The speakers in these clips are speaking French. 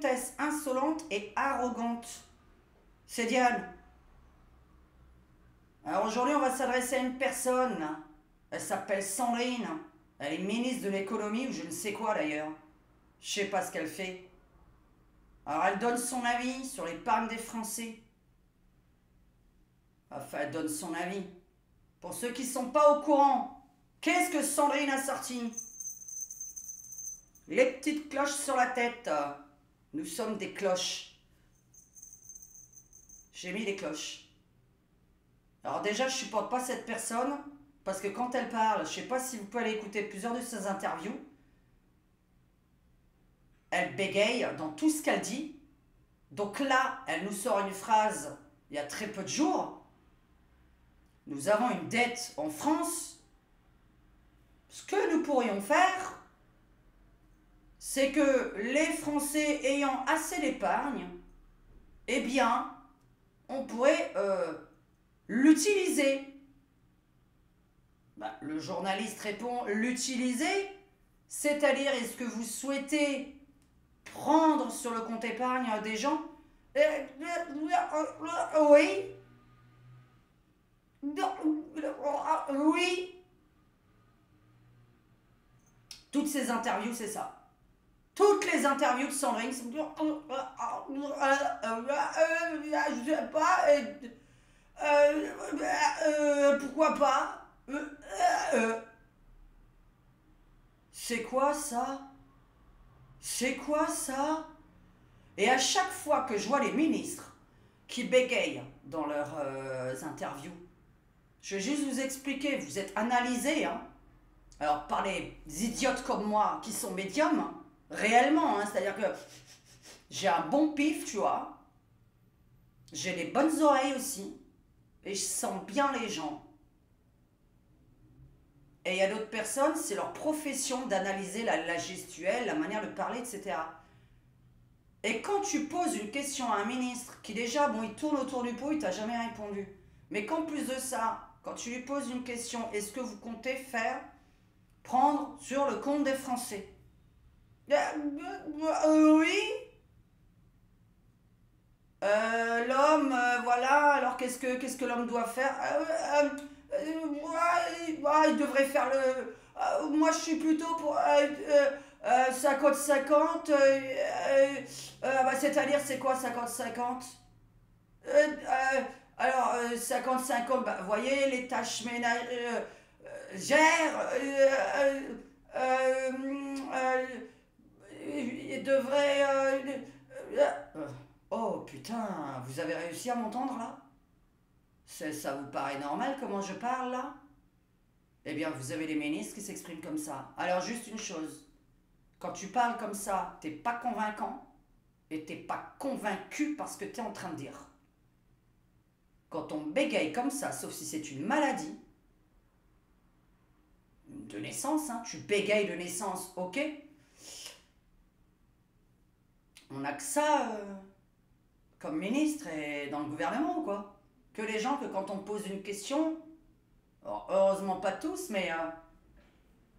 comtesse insolente et arrogante. C'est Diane. Alors aujourd'hui, on va s'adresser à une personne. Elle s'appelle Sandrine. Elle est ministre de l'économie ou je ne sais quoi d'ailleurs. Je sais pas ce qu'elle fait. Alors elle donne son avis sur l'épargne des Français. Enfin, elle donne son avis. Pour ceux qui ne sont pas au courant, qu'est-ce que Sandrine a sorti? Les petites cloches sur la tête. Nous sommes des cloches. J'ai mis des cloches. Alors déjà, je supporte pas cette personne, parce que quand elle parle, je sais pas si vous pouvez aller écouter plusieurs de ses interviews, elle bégaye dans tout ce qu'elle dit. Donc là, elle nous sort une phrase il y a très peu de jours. Nous avons une dette en France. Ce que nous pourrions faire, c'est que les Français ayant assez d'épargne, eh bien, on pourrait l'utiliser. Le journaliste répond, l'utiliser, c'est-à-dire est-ce que vous souhaitez prendre sur le compte épargne des gens? Oui. Oui. Toutes ces interviews, c'est ça. Toutes les interviews de Sandrine, c'est je sais pas, pourquoi pas? C'est quoi ça? C'est quoi ça? Et à chaque fois que je vois les ministres qui bégayent dans leurs interviews, je vais juste vous expliquer, vous êtes analysés, hein? Alors par les idiotes comme moi qui sont médiums, hein, réellement, hein, c'est-à-dire que j'ai un bon pif, tu vois, j'ai des bonnes oreilles aussi, et je sens bien les gens. Et il y a d'autres personnes, c'est leur profession d'analyser la gestuelle, la manière de parler, etc. Et quand tu poses une question à un ministre qui déjà, bon, il tourne autour du pot, il t'a jamais répondu. Mais qu'en plus de ça, quand tu lui poses une question, est-ce que vous comptez prendre sur le compte des Français? Oui. L'homme, voilà, alors qu'est-ce que l'homme doit faire? Il devrait faire le... moi, je suis plutôt pour 50-50. C'est-à-dire, c'est quoi 50-50? Alors, 50-50, vous voyez, les tâches ménagères... il devrait... oh putain, vous avez réussi à m'entendre là? Ça vous paraît normal comment je parle là? Eh bien, vous avez des ministres qui s'expriment comme ça. Alors, juste une chose. Quand tu parles comme ça, t'es pas convaincant et t'es pas convaincu par ce que t'es en train de dire. Quand on bégaye comme ça, sauf si c'est une maladie, de naissance, hein, tu bégayes de naissance, ok? On n'a que ça comme ministre et dans le gouvernement, quoi. Que les gens, que quand on pose une question, alors, heureusement pas tous, mais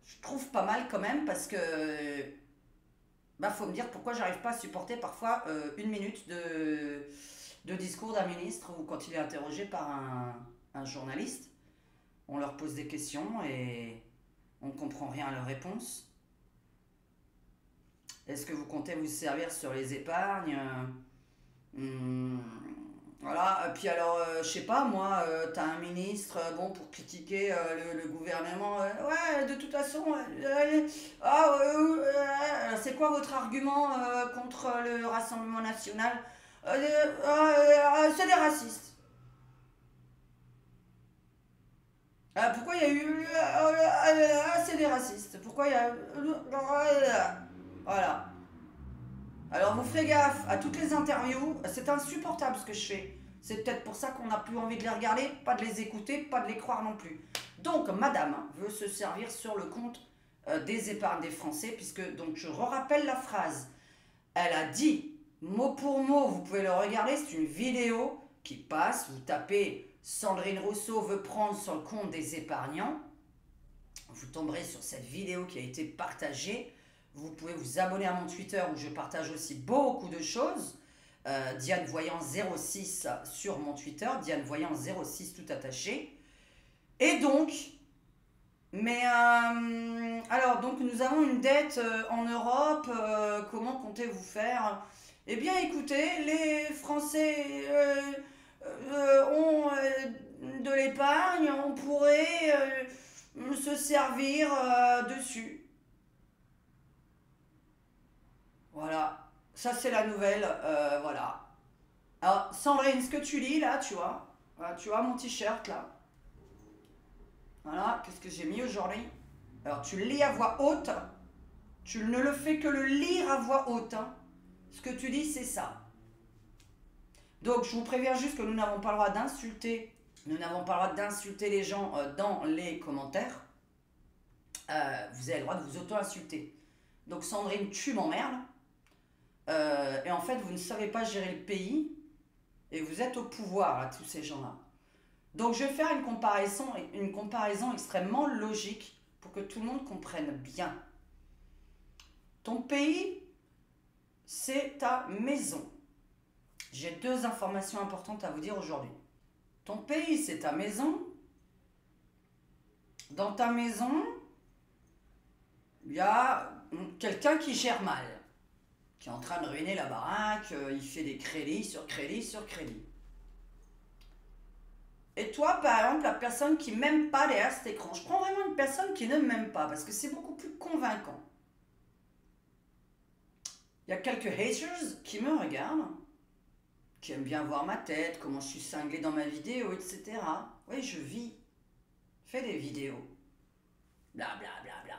je trouve pas mal quand même parce que faut me dire pourquoi j'arrive pas à supporter parfois une minute de discours d'un ministre ou quand il est interrogé par un journaliste. On leur pose des questions et on ne comprend rien à leurs réponses. Est-ce que vous comptez vous servir sur les épargnes? Voilà, puis alors, je sais pas, moi, t'as un ministre, bon, pour critiquer le gouvernement, ouais, de toute façon, c'est quoi votre argument contre le Rassemblement National? C'est des racistes. Pourquoi il y a eu... c'est des racistes. Pourquoi il y a... voilà. Alors vous ferez gaffe à toutes les interviews, c'est insupportable ce que je fais. C'est peut-être pour ça qu'on n'a plus envie de les regarder, pas de les écouter, pas de les croire non plus. Donc madame veut se servir sur le compte des épargnes des Français, puisque, donc je rappelle la phrase, elle a dit, mot pour mot, vous pouvez le regarder, c'est une vidéo qui passe, vous tapez Sandrine Rousseau veut prendre sur le compte des épargnants, vous tomberez sur cette vidéo qui a été partagée. Vous pouvez vous abonner à mon Twitter où je partage aussi beaucoup de choses. Diane Voyant 06 sur mon Twitter, Diane Voyant 06 tout attaché. Et donc, alors donc nous avons une dette en Europe. Comment comptez-vous faire? Eh bien, écoutez, les Français ont de l'épargne, on pourrait se servir dessus. Voilà, ça c'est la nouvelle, voilà. Alors, Sandrine, ce que tu lis là, tu vois, voilà, tu vois mon t-shirt là. Voilà, qu'est-ce que j'ai mis aujourd'hui? Alors, tu lis à voix haute, tu ne le fais que le lire à voix haute, hein. Ce que tu dis, c'est ça. Donc, je vous préviens juste que nous n'avons pas le droit d'insulter, nous n'avons pas le droit d'insulter les gens dans les commentaires. Vous avez le droit de vous auto-insulter. Donc, Sandrine, tu m'emmerdes. Et en fait, vous ne savez pas gérer le pays et vous êtes au pouvoir, là, tous ces gens-là. Donc, je vais faire une comparaison extrêmement logique pour que tout le monde comprenne bien. Ton pays, c'est ta maison. J'ai 2 informations importantes à vous dire aujourd'hui. Ton pays, c'est ta maison. Dans ta maison, il y a quelqu'un qui gère mal, qui est en train de ruiner la baraque, il fait des crédits sur crédit sur crédit. Et toi, par exemple, la personne qui m'aime pas derrière cet écran, je prends vraiment une personne qui ne m'aime pas, parce que c'est beaucoup plus convaincant. Il y a quelques haters qui me regardent, qui aiment bien voir ma tête, comment je suis cinglé dans ma vidéo, etc. Oui, je vis. Fais des vidéos. Bla bla bla bla.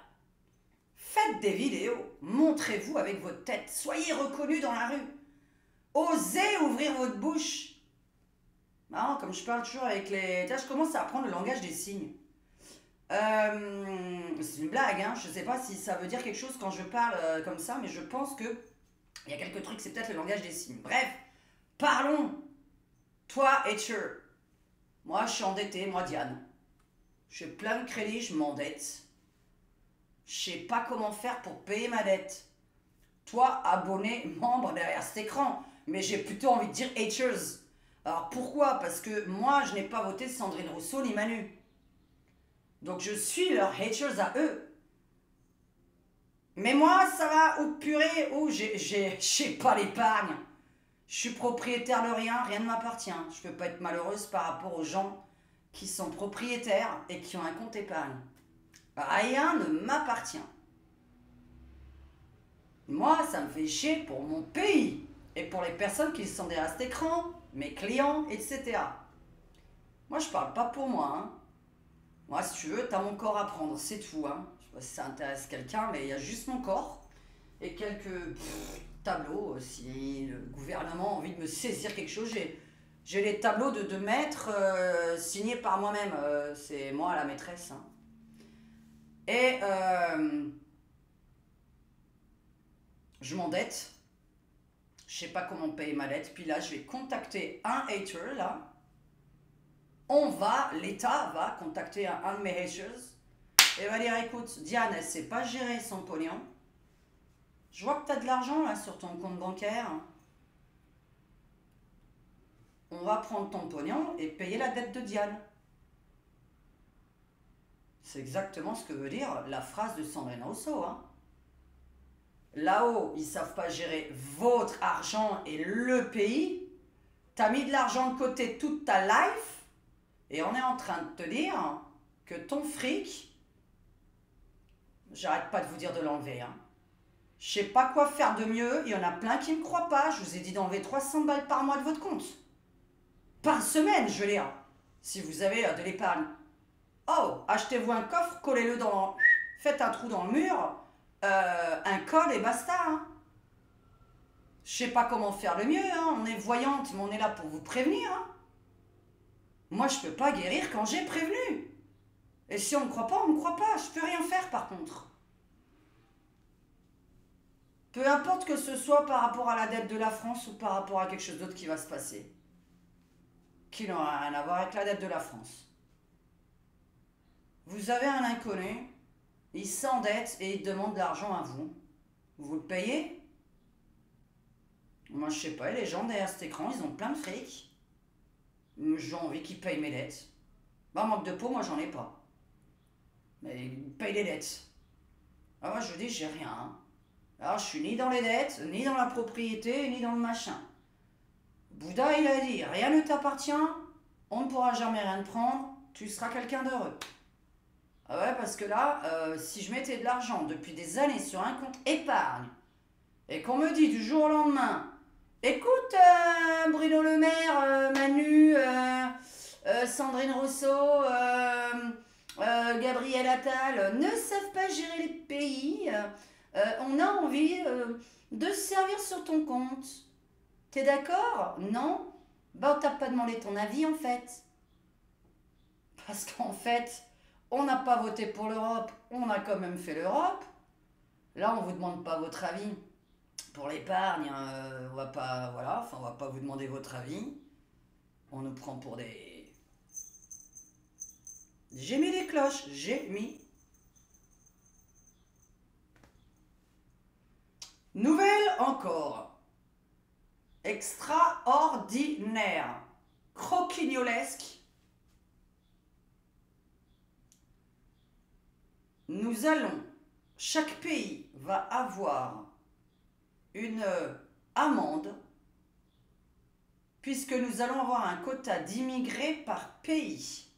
Faites des vidéos. Montrez-vous avec votre tête. Soyez reconnus dans la rue. Osez ouvrir votre bouche. Marrant, comme je parle toujours avec les... Là, je commence à apprendre le langage des signes. C'est une blague, hein. Je sais pas si ça veut dire quelque chose quand je parle comme ça, mais je pense que il y a quelques trucs, c'est peut-être le langage des signes. Bref, parlons. Toi, hater. Moi, je suis endetté, moi, Diane. J'ai plein de crédits, je m'endette. Je sais pas comment faire pour payer ma dette. Toi, abonné, membre derrière cet écran. Mais j'ai plutôt envie de dire haters. Alors pourquoi? Parce que moi, je n'ai pas voté Sandrine Rousseau ni Manu. Donc je suis leurs haters à eux. Mais moi, ça va, oh purée, oh, j'ai pas l'épargne. Je suis propriétaire de rien, rien ne m'appartient. Je peux pas être malheureuse par rapport aux gens qui sont propriétaires et qui ont un compte épargne. Rien ne m'appartient. Moi, ça me fait chier pour mon pays et pour les personnes qui sont derrière cet écran, mes clients, etc. Moi, je parle pas pour moi, hein. Moi, si tu veux, t'as mon corps à prendre, c'est tout, hein. Je sais pas si ça intéresse quelqu'un, mais il y a juste mon corps et quelques tableaux. Si le gouvernement a envie de me saisir quelque chose, j'ai les tableaux de 2 mètres signés par moi-même. C'est moi la maîtresse, hein. Et je m'endette. Je sais pas comment payer ma dette. Puis là, je vais contacter un hater, là. L'État va contacter un de mes haters et va dire, écoute, Diane, elle sait pas gérer son pognon. Je vois que tu as de l'argent, là, sur ton compte bancaire. On va prendre ton pognon et payer la dette de Diane. C'est exactement ce que veut dire la phrase de Sandrine Rousseau, hein. Là-haut, ils savent pas gérer votre argent et le pays. T'as mis de l'argent de côté toute ta life et on est en train de te dire que ton fric, j'arrête pas de vous dire de l'enlever, hein. Je sais pas quoi faire de mieux, il y en a plein qui me croient pas. Je vous ai dit d'enlever 300 balles par mois de votre compte. Par semaine, je veux dire, si vous avez de l'épargne. Oh, achetez-vous un coffre, collez-le dans... Faites un trou dans le mur, un code et basta, hein. Je sais pas comment faire le mieux, hein. On est voyante, mais on est là pour vous prévenir, hein. Moi, je peux pas guérir quand j'ai prévenu. Et si on me croit pas, on me croit pas. Je peux rien faire, par contre. Peu importe que ce soit par rapport à la dette de la France ou par rapport à quelque chose d'autre qui va se passer. Qui n'aura rien à voir avec la dette de la France. Vous avez un inconnu, il s'endette et il demande de l'argent à vous. Vous le payez? Moi, je sais pas, les gens derrière cet écran, ils ont plein de fric. J'ai envie qu'ils payent mes dettes. Bah, manque de peau, moi, j'en ai pas. Mais ils payent les dettes. Ah, moi, je vous dis, j'ai rien. Hein. Alors, je suis ni dans les dettes, ni dans la propriété, ni dans le machin. Bouddha, il a dit, rien ne t'appartient, on ne pourra jamais rien te prendre, tu seras quelqu'un d'heureux. Ah ouais, parce que là, si je mettais de l'argent depuis des années sur un compte épargne, et qu'on me dit du jour au lendemain, écoute, Bruno Le Maire, Manu, Sandrine Rousseau, Gabriel Attal ne savent pas gérer les pays, on a envie de se servir sur ton compte. T'es d'accord? Non? Bah, on t'a pas demandé ton avis en fait. Parce qu'en fait, on n'a pas voté pour l'Europe, on a quand même fait l'Europe. Là, on vous demande pas votre avis. Pour l'épargne, on va pas, voilà, enfin, on va pas vous demander votre avis. On nous prend pour des... J'ai mis des cloches, j'ai mis. Nouvelle encore. Extraordinaire. Croquignolesque. Nous allons, chaque pays va avoir une amende, puisque nous allons avoir un quota d'immigrés par pays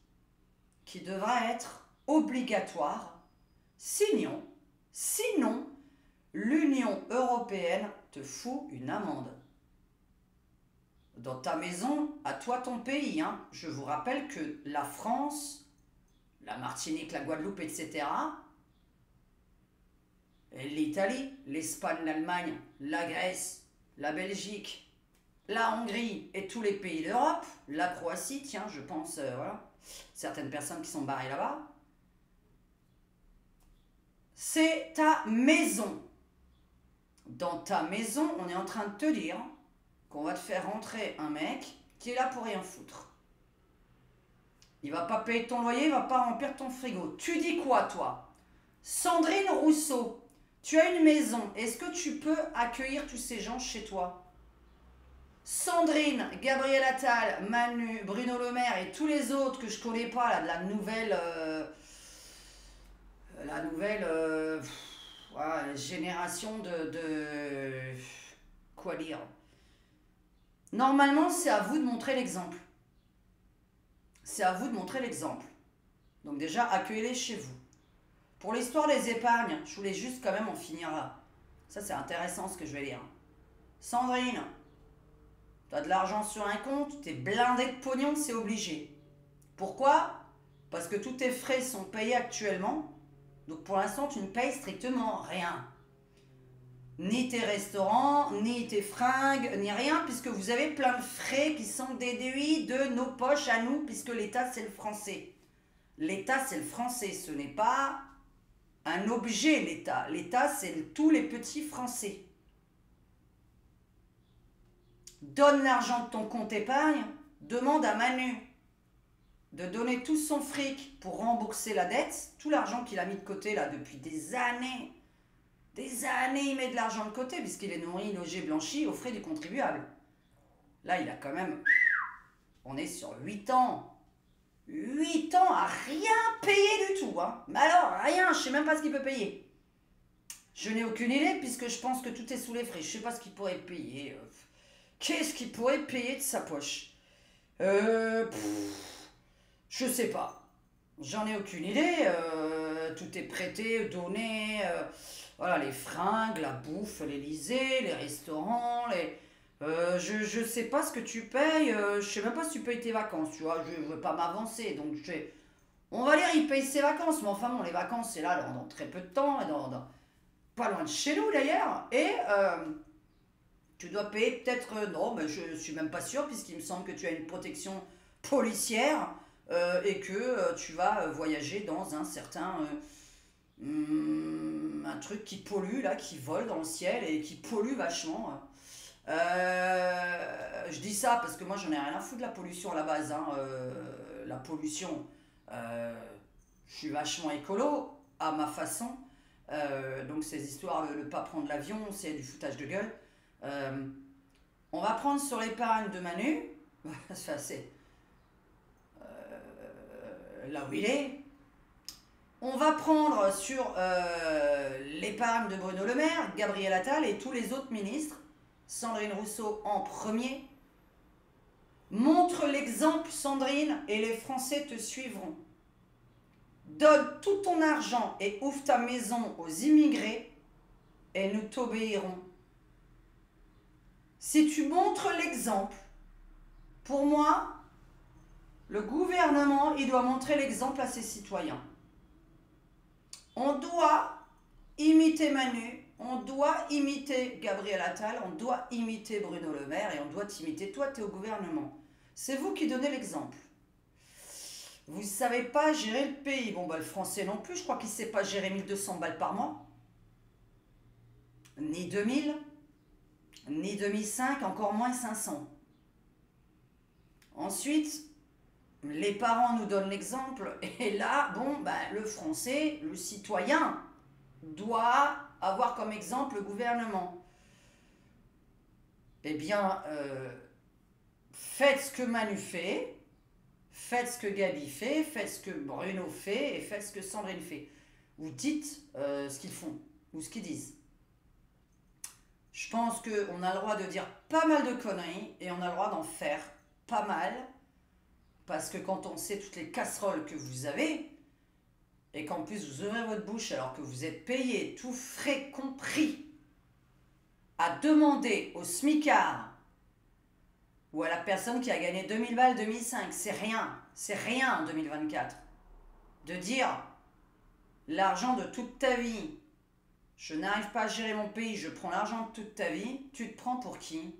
qui devra être obligatoire, sinon l'Union européenne te fout une amende. Dans ta maison, à toi ton pays, hein. Je vous rappelle que la France, la Martinique, la Guadeloupe, etc., l'Italie, l'Espagne, l'Allemagne, la Grèce, la Belgique, la Hongrie et tous les pays d'Europe, la Croatie, tiens, je pense, voilà, certaines personnes qui sont barrées là-bas, c'est ta maison. Dans ta maison, on est en train de te dire qu'on va te faire rentrer un mec qui est là pour rien foutre. Il va pas payer ton loyer, il va pas remplir ton frigo. Tu dis quoi, toi? Sandrine Rousseau, tu as une maison. Est-ce que tu peux accueillir tous ces gens chez toi? Sandrine, Gabriel Attal, Manu, Bruno Le Maire et tous les autres que je connais pas, là, de la nouvelle ouais, génération de... Quoi dire? Normalement, c'est à vous de montrer l'exemple. C'est à vous de montrer l'exemple. Donc déjà, accueillez-les chez vous. Pour l'histoire des épargnes, je voulais juste quand même en finir là. Ça, c'est intéressant ce que je vais lire. Sandrine, tu as de l'argent sur un compte, tu es blindé de pognon, c'est obligé. Pourquoi? Parce que tous tes frais sont payés actuellement. Donc pour l'instant, tu ne payes strictement rien. Ni tes restaurants, ni tes fringues, ni rien, puisque vous avez plein de frais qui sont déduits de nos poches à nous, puisque l'État, c'est le français. L'État, c'est le français, ce n'est pas un objet, l'État. L'État, c'est tous les petits Français. Donne l'argent de ton compte épargne, demande à Manu de donner tout son fric pour rembourser la dette, tout l'argent qu'il a mis de côté là depuis des années. Des années, il met de l'argent de côté puisqu'il est nourri, logé, blanchi aux frais du contribuable. Là, il a quand même... On est sur 8 ans. 8 ans à rien payer du tout. Hein. Mais alors, rien, je sais même pas ce qu'il peut payer. Je n'ai aucune idée puisque je pense que tout est sous les frais. Je sais pas ce qu'il pourrait payer. Qu'est-ce qu'il pourrait payer de sa poche? Je sais pas. J'en ai aucune idée. Tout est prêté, donné... Voilà, les fringues, la bouffe, l'Élysée, les restaurants, je sais pas ce que tu payes, je sais même pas si tu payes tes vacances, tu vois, je veux pas m'avancer, donc on va dire il paye ses vacances, mais enfin bon, les vacances c'est là dans très peu de temps, pas loin de chez nous d'ailleurs, et tu dois payer peut-être, non, mais je suis même pas sûr, puisqu'il me semble que tu as une protection policière, et que tu vas voyager dans un certain... un truc qui pollue là, qui vole dans le ciel et qui pollue vachement. Je dis ça parce que moi j'en ai rien à foutre de la pollution à la base. Hein. La pollution, je suis vachement écolo à ma façon. Donc ces histoires, le pas prendre l'avion, c'est du foutage de gueule. On va prendre sur l'épargne de Manu, ça c'est là où il est. On va prendre sur l'épargne de Bruno Le Maire, Gabriel Attal et tous les autres ministres, Sandrine Rousseau en premier. Montre l'exemple, Sandrine, et les Français te suivront. Donne tout ton argent et ouvre ta maison aux immigrés et nous t'obéirons. Si tu montres l'exemple, pour moi, le gouvernement, il doit montrer l'exemple à ses citoyens. On doit imiter Manu, on doit imiter Gabriel Attal, on doit imiter Bruno Le Maire et on doit t'imiter. Toi, tu es au gouvernement. C'est vous qui donnez l'exemple. Vous ne savez pas gérer le pays. Bon, le français non plus, je crois qu'il ne sait pas gérer 1200 balles par mois. Ni 2000, ni 2005, encore moins 500. Ensuite, les parents nous donnent l'exemple. Et là, le français, le citoyen, doit avoir comme exemple le gouvernement. Eh bien, faites ce que Manu fait. Faites ce que Gabi fait, faites ce que Bruno fait et faites ce que Sandrine fait. Ou dites ce qu'ils font ou ce qu'ils disent. Je pense qu'on a le droit de dire pas mal de conneries et on a le droit d'en faire pas mal. Parce que quand on sait toutes les casseroles que vous avez et qu'en plus vous ouvrez votre bouche alors que vous êtes payé, tout frais compris, à demander au smicard ou à la personne qui a gagné 2000 balles 2005, c'est rien en 2024. De dire l'argent de toute ta vie, je n'arrive pas à gérer mon pays, je prends l'argent de toute ta vie, tu te prends pour qui?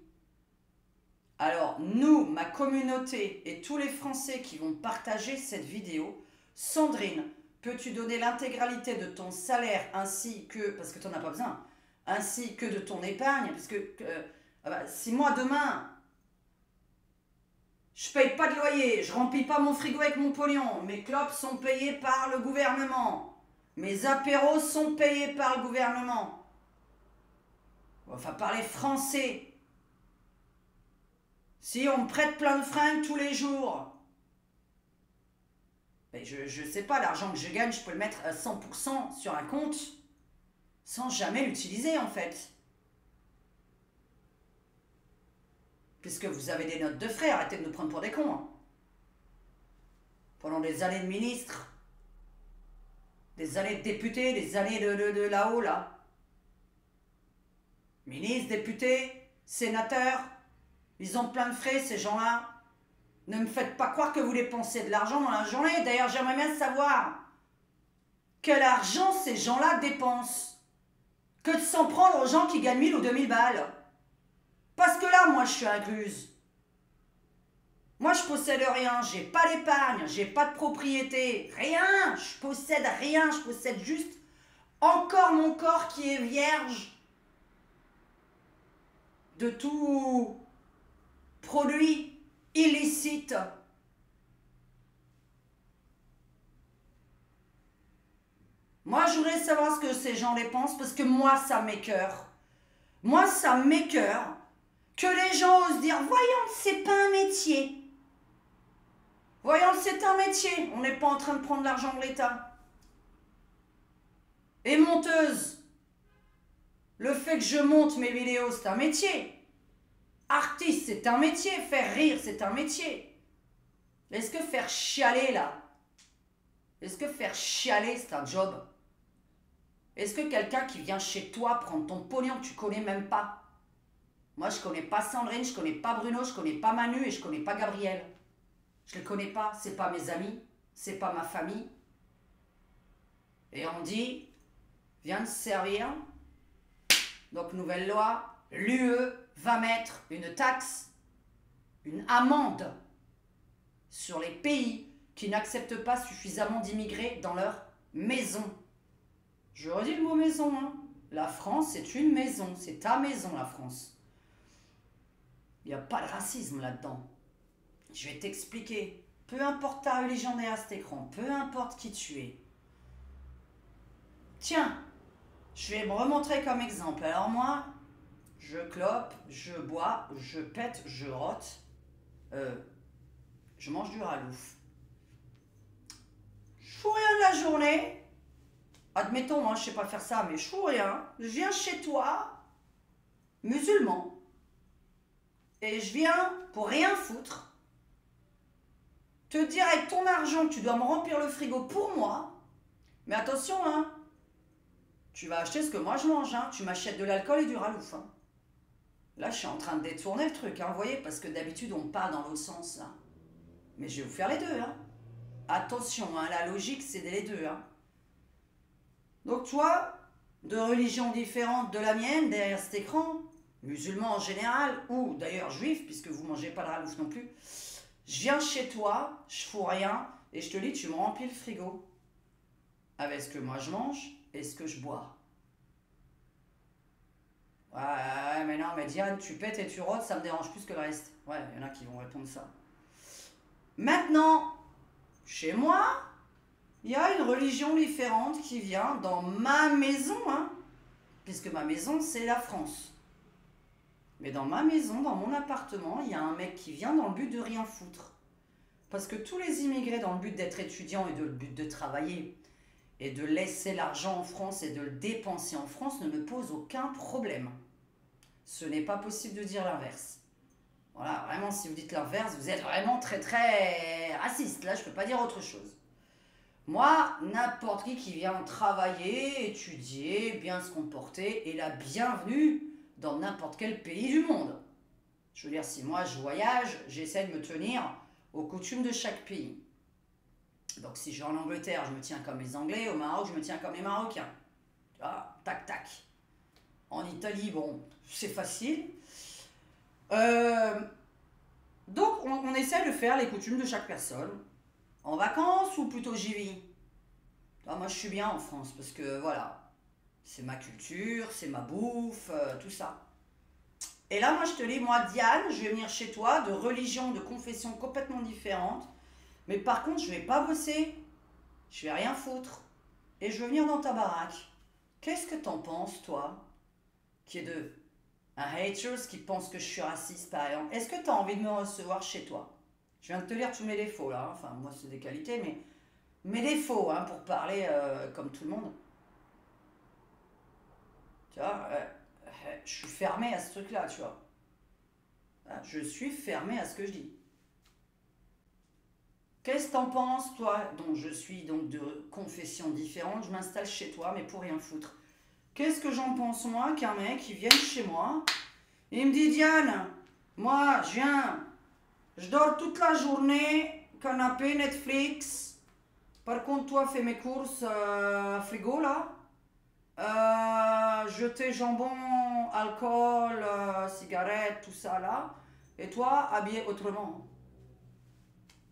Alors nous, ma communauté et tous les Français qui vont partager cette vidéo, Sandrine, peux-tu donner l'intégralité de ton salaire ainsi que, parce que tu n'en as pas besoin, ainsi que de ton épargne, parce que si moi demain, je paye pas de loyer, je remplis pas mon frigo avec mon pognon, mes clopes sont payées par le gouvernement, mes apéros sont payés par le gouvernement, enfin par les Français. Si on me prête plein de fringues tous les jours, je sais pas, l'argent que je gagne, je peux le mettre à 100% sur un compte sans jamais l'utiliser en fait. Puisque vous avez des notes de frais, arrêtez de nous prendre pour des cons. Hein. Pendant des années de ministre, des années de député, des années de là-haut, là. Ministres, députés, sénateurs, ils ont plein de frais, ces gens-là. Ne me faites pas croire que vous dépensez de l'argent dans la journée. D'ailleurs, j'aimerais bien savoir quel argent ces gens-là dépensent. Que de s'en prendre aux gens qui gagnent 1000 ou 2000 balles. Parce que là, moi, je suis incluse. Moi, je possède rien. J'ai pas d'épargne. J'ai pas de propriété. Rien. Je possède rien. Je possède juste encore mon corps qui est vierge de tout produit illicite. Moi, je voudrais savoir ce que ces gens dépensent parce que moi, ça m'écoeure. Moi, ça m'écoeure que les gens osent dire « Voyons, c'est pas un métier. Voyons, c'est un métier. On n'est pas en train de prendre l'argent de l'État. » Et monteuse, le fait que je monte mes vidéos, c'est un métier. Artiste, c'est un métier. Faire rire, c'est un métier. Est-ce que faire chialer, là, est-ce que faire chialer, c'est un job? Est-ce que quelqu'un qui vient chez toi prendre ton pognon que tu connais même pas? Moi, je connais pas Sandrine, je connais pas Bruno, je connais pas Manu et je connais pas Gabriel. Je les connais pas, c'est pas mes amis, c'est pas ma famille. Et on dit, viens te servir. Donc, nouvelle loi, l'UE va mettre une taxe, une amende sur les pays qui n'acceptent pas suffisamment d'immigrés dans leur maison. Je redis le mot maison, hein. La France, c'est une maison, c'est ta maison, la France. Il n'y a pas de racisme là-dedans. Je vais t'expliquer. Peu importe ta religion derrière cet écran, peu importe qui tu es. Tiens, Je vais me remontrer comme exemple. Alors moi, je clope, je bois, je pète, je rote. Je mange du ralouf. Je fous rien de la journée. Admettons, hein, je sais pas faire ça, mais je fous rien. Je viens chez toi, musulman. Et je viens pour rien foutre. Te dire avec ton argent que tu dois me remplir le frigo pour moi. Mais attention, hein. Tu vas acheter ce que moi je mange, hein. Tu m'achètes de l'alcool et du ralouf, hein. Là, je suis en train de détourner le truc, hein, vous voyez, parce que d'habitude, on me parle dans l'autre sens, là. Mais je vais vous faire les deux, hein. Attention, hein, la logique, c'est les deux, hein. Donc toi, de religion différente de la mienne, derrière cet écran, musulman en général, ou d'ailleurs juif, puisque vous ne mangez pas le ralouf non plus, je viens chez toi, je fous rien, et je te dis, tu me remplis le frigo. Avec ce que moi je mange et ce que je bois. Ouais, mais non, mais Diane, tu pètes et tu rôtes, ça me dérange plus que le reste. Ouais, il y en a qui vont répondre ça. Maintenant, chez moi, il y a une religion différente qui vient dans ma maison, hein, puisque ma maison, c'est la France. Mais dans ma maison, dans mon appartement, il y a un mec qui vient dans le but de rien foutre. Parce que tous les immigrés, dans le but d'être étudiants et dans le but de travailler, et de laisser l'argent en France et de le dépenser en France, ne me posent aucun problème. Ce n'est pas possible de dire l'inverse. Voilà, vraiment, si vous dites l'inverse, vous êtes vraiment très très raciste. Là, je ne peux pas dire autre chose. Moi, n'importe qui vient travailler, étudier, bien se comporter, est la bienvenue dans n'importe quel pays du monde. Je veux dire, si moi je voyage, j'essaie de me tenir aux coutumes de chaque pays. Donc si je vais en Angleterre, je me tiens comme les Anglais, au Maroc, je me tiens comme les Marocains. Tu vois, tac tac. En Italie, bon, c'est facile. Donc on essaie de faire les coutumes de chaque personne. En vacances ou plutôt j'y vis. Moi je suis bien en France parce que voilà, c'est ma culture, c'est ma bouffe, tout ça. Et là moi je te dis, moi Diane, je vais venir chez toi de religion, de confession complètement différente. Mais par contre je vais pas bosser, je vais rien foutre. Et je veux venir dans ta baraque. Qu'est-ce que t'en penses toi? Qui est de un haters qui pense que je suis raciste par exemple. Est-ce que t'as envie de me recevoir chez toi? Je viens de te lire tous mes défauts là, enfin moi c'est des qualités, mais mes défauts, hein, pour parler comme tout le monde. Tu vois, je suis fermé à ce truc-là, tu vois. Je suis fermé à ce que je dis. Qu'est-ce que t'en penses, toi, dont je suis donc de confession différente, je m'installe chez toi, mais pour rien foutre. Qu'est-ce que j'en pense, moi, qu'un mec qui vienne chez moi, et il me dit, Diane, moi, je viens, je dors toute la journée, canapé, Netflix. Par contre, toi, fais mes courses à frigo, là. Jeter jambon, alcool, cigarette, tout ça, là. Et toi, habillé autrement.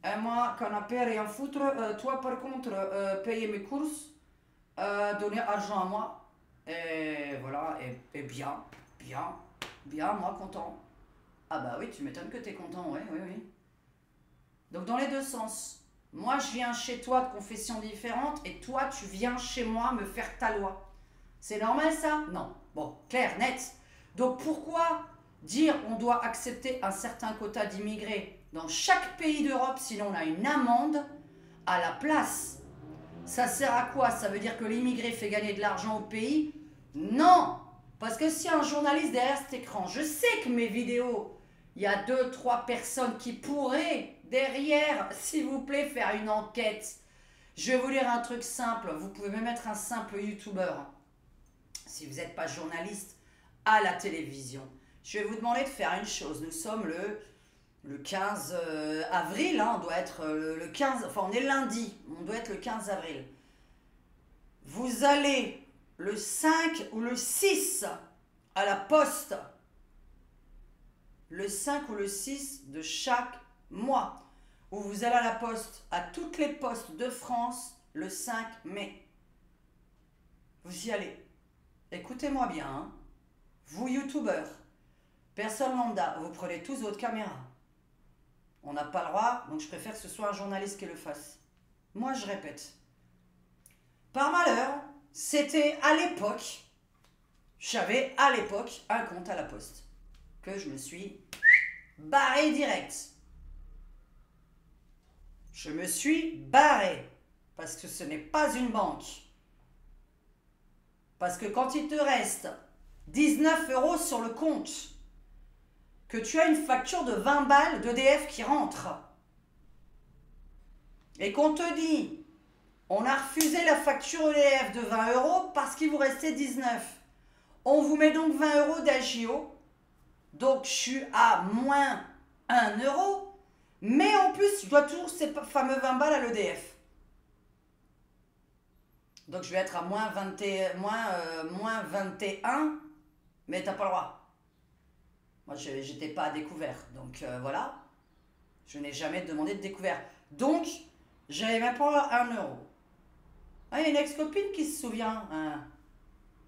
Et moi, canapé, rien foutre. Toi, par contre, payer mes courses, donner argent à moi. Et voilà, et bien, bien, bien, moi, content. Ah bah oui, tu m'étonnes que t'es content, oui, oui, oui. Donc dans les deux sens. Moi, je viens chez toi de confession différente et toi, tu viens chez moi me faire ta loi. C'est normal ça? Non. Bon, clair, net. Donc pourquoi dire on doit accepter un certain quota d'immigrés dans chaque pays d'Europe, sinon on a une amende à la place? Ça sert à quoi? Ça veut dire que l'immigré fait gagner de l'argent au pays? Non. Parce que si un journaliste derrière cet écran, je sais que mes vidéos, il y a 2-3 personnes qui pourraient derrière, s'il vous plaît, faire une enquête. Je vais vous dire un truc simple. Vous pouvez même être un simple youtubeur. Si vous n'êtes pas journaliste à la télévision. Je vais vous demander de faire une chose. Nous sommes le 15 avril. Hein, on doit être le 15... Enfin, on est lundi. On doit être le 15 avril. Vous allez le 5 ou le 6 à la poste. Le 5 ou le 6 de chaque mois. Où vous allez à la poste, à toutes les postes de France, le 5 mai. Vous y allez. Écoutez-moi bien, hein. Vous youtubeurs, personne lambda, vous prenez tous votre caméra. On n'a pas le droit, donc je préfère que ce soit un journaliste qui le fasse. Moi, je répète. Par malheur, c'était à l'époque J'avais à l'époque un compte à la Poste que je me suis barré direct. Je me suis barré parce que ce n'est pas une banque. Parce que quand il te reste 19 € sur le compte, que tu as une facture de 20 balles d'EDF qui rentre, et qu'on te dit, on a refusé la facture EDF de 20 € parce qu'il vous restait 19. On vous met donc 20 € d'agio, donc je suis à moins 1 €, mais en plus, je dois toujours ces fameux 20 balles à l'EDF. Donc je vais être à moins 21, mais t'as pas le droit. Moi, j'étais pas à découvert, donc voilà. Je n'ai jamais demandé de découvert. Donc, j'avais même pas 1 €. Ah, il y a une ex-copine qui se souvient,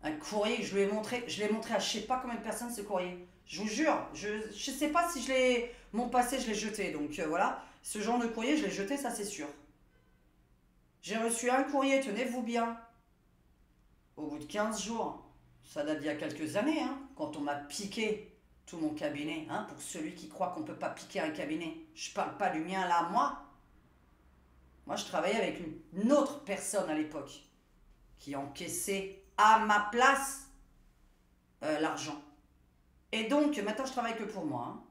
un courrier que je lui ai montré. Je l'ai montré à je sais pas combien de personnes ce courrier. Je vous jure, je sais pas si mon passé, je l'ai jeté. Donc voilà, ce genre de courrier, je l'ai jeté, ça c'est sûr. J'ai reçu un courrier, tenez-vous bien, au bout de 15 jours. Ça date d'il y a quelques années, hein, quand on m'a piqué tout mon cabinet. Hein, pour celui qui croit qu'on ne peut pas piquer un cabinet. Je parle pas du mien là, moi. Moi, je travaillais avec une autre personne à l'époque qui encaissait à ma place l'argent. Et donc, maintenant, je travaille que pour moi. Hein.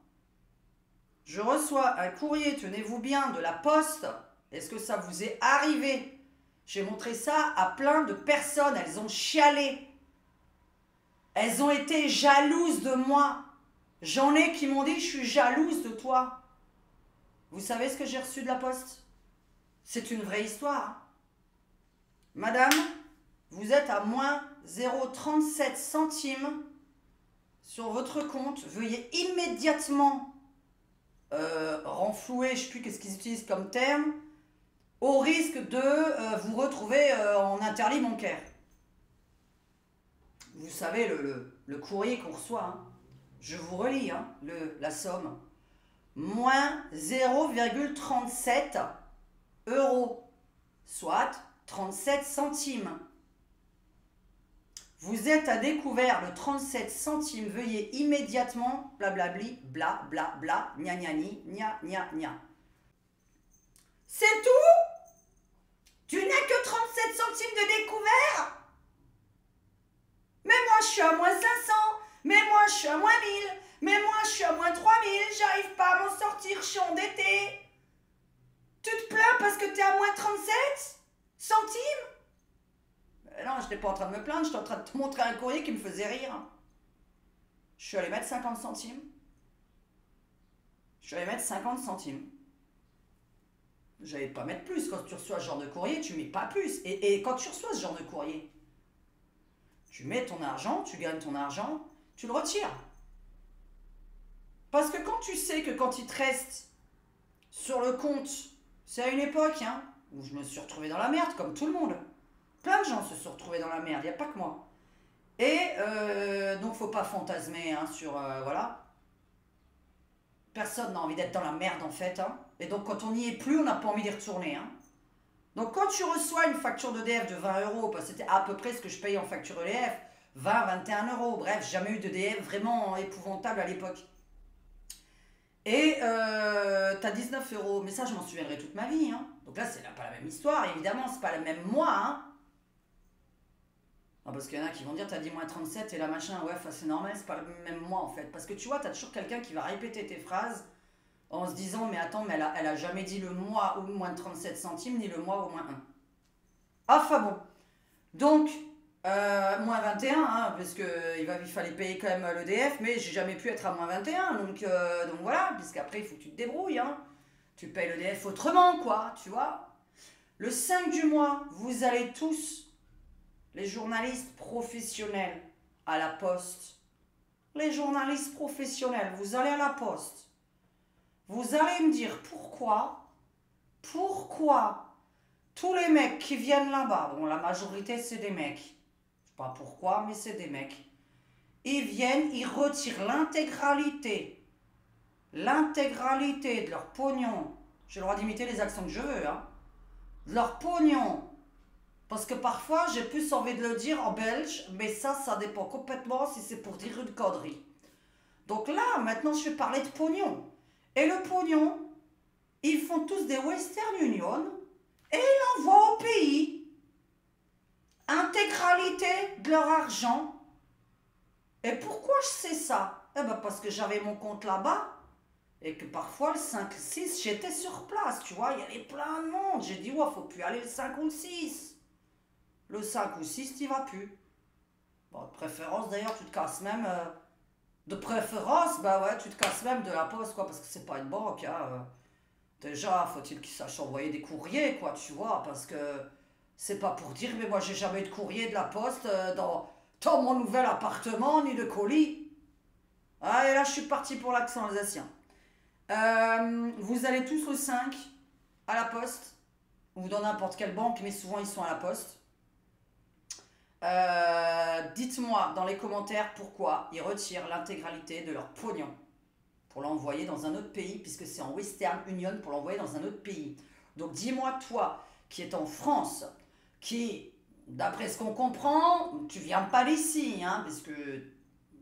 Je reçois un courrier, tenez-vous bien, de la Poste. Est-ce que ça vous est arrivé? J'ai montré ça à plein de personnes. Elles ont chialé. Elles ont été jalouses de moi. J'en ai qui m'ont dit, je suis jalouse de toi. Vous savez ce que j'ai reçu de la Poste? C'est une vraie histoire. Madame, vous êtes à moins 0,37 centimes sur votre compte. Veuillez immédiatement renflouer, je ne sais plus qu'est-ce qu'ils utilisent comme terme, au risque de vous retrouver en interdit bancaire. Vous savez, le courrier qu'on reçoit, hein, je vous relis hein, la somme. Moins 0,37 €, soit 37 centimes. Vous êtes à découvert de 37 centimes. Veuillez immédiatement, blablabli, bla bla bla, gna gna ni, gna gna gna. C'est tout? Tu n'as que 37 centimes de découvert? Mais moi je suis à moins 500, mais moi je suis à moins 1000, mais moi je suis à moins 3000, j'arrive pas à m'en sortir, je suis endettée. Tu te plains parce que tu es à moins 37 centimes? Non, je n'étais pas en train de me plaindre, j'étais en train de te montrer un courrier qui me faisait rire. Je suis allé mettre 50 centimes. Je suis allé mettre 50 centimes. J'allais pas mettre plus. Quand tu reçois ce genre de courrier, tu mets pas plus. Et quand tu reçois ce genre de courrier, tu mets ton argent, tu gagnes ton argent, tu le retires. Parce que quand tu sais que quand il te reste sur le compte, c'est à une époque hein, où je me suis retrouvé dans la merde, comme tout le monde. Plein de gens se sont retrouvés dans la merde, il n'y a pas que moi. Et donc, faut pas fantasmer hein, sur... voilà. Personne n'a envie d'être dans la merde, en fait. Hein. Et donc, quand on n'y est plus, on n'a pas envie d'y retourner. Hein. Donc, quand tu reçois une facture d'EDF de 20 €, parce que c'était à peu près ce que je payais en facture EDF, 20, 21 €, bref, jamais eu d'EDF vraiment épouvantable à l'époque. Et t'as 19 €, mais ça, je m'en souviendrai toute ma vie. Hein. Donc là, c'est pas la même histoire, évidemment, c'est pas le même mois. Hein. Non, parce qu'il y en a qui vont dire, t'as dit moins 37 et là machin, ouais, c'est normal, c'est pas le même mois en fait. Parce que tu vois, t'as toujours quelqu'un qui va répéter tes phrases en se disant, mais attends, mais elle a jamais dit le mois au moins 37 centimes, ni le mois au moins 1. Enfin bon. Donc, moins 21, hein, parce qu'il fallait payer quand même l'EDF, mais j'ai jamais pu être à moins 21, donc voilà, puisqu'après il faut que tu te débrouilles, hein. Tu payes l'EDF autrement, quoi, tu vois. Le 5 du mois, vous allez tous, les journalistes professionnels, à la Poste. Les journalistes professionnels, vous allez à la Poste. Vous allez me dire pourquoi tous les mecs qui viennent là-bas, bon la majorité c'est des mecs, je sais pas pourquoi mais c'est des mecs, ils viennent, ils retirent l'intégralité de leur pognon, j'ai le droit d'imiter les accents que je veux, hein, de leur pognon Parce que parfois, j'ai plus envie de le dire en belge, mais ça dépend complètement si c'est pour dire une connerie. Donc là, maintenant, je vais parler de pognon. Et le pognon, ils font tous des Western Union et ils envoient au pays intégralité de leur argent. Et pourquoi je sais ça? Eh ben parce que j'avais mon compte là-bas et que parfois le 5-6, j'étais sur place, tu vois, il y avait plein de monde. J'ai dit, ouais, faut plus aller le 5 ou le 6. Le 5 ou 6, t'y vas plus. Bon, de préférence, d'ailleurs, tu te casses même... de préférence, bah ouais, tu te casses même de la poste, quoi, parce que c'est pas une banque, hein. Déjà, faut-il qu'ils sachent envoyer des courriers, quoi, tu vois, parce que c'est pas pour dire, mais moi, j'ai jamais eu de courrier de la poste dans mon nouvel appartement, ni de colis. Ah, et là, je suis parti pour l'accent alsacien. Vous allez tous le 5 à la poste, ou dans n'importe quelle banque, mais souvent, ils sont à la poste. Dites-moi dans les commentaires pourquoi ils retirent l'intégralité de leur pognon pour l'envoyer dans un autre pays, puisque c'est en Western Union pour l'envoyer dans un autre pays. Donc dis-moi, toi, qui est en France, qui, d'après ce qu'on comprend, tu viens pas d'ici, hein, parce que